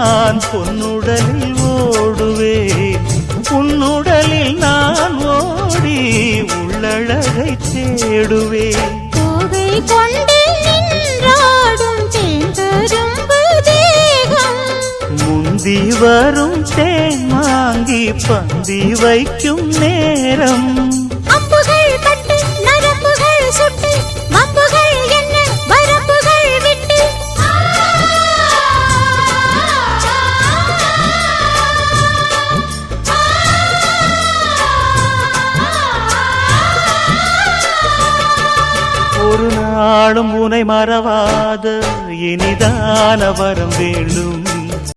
நான் பொன்னுடலில் ஓடுவேன், உன்னுடலில் நான் ஓடி உள்ளழகை தேடுவேன். பூவை கொண்டு நின்றாடும் தென்கரும்பு தேகம், முந்தி வரும் தேன் வாங்கி பந்தி வைக்கும் நேரம். அம்புகள் பட்டு நரம்புகள் சுட்டு வம்புகள் என்ன வரம்புகள் விட்டு, ஒரு நாளும் உனை மறவாத இனிதான வரம் வேண்டும்.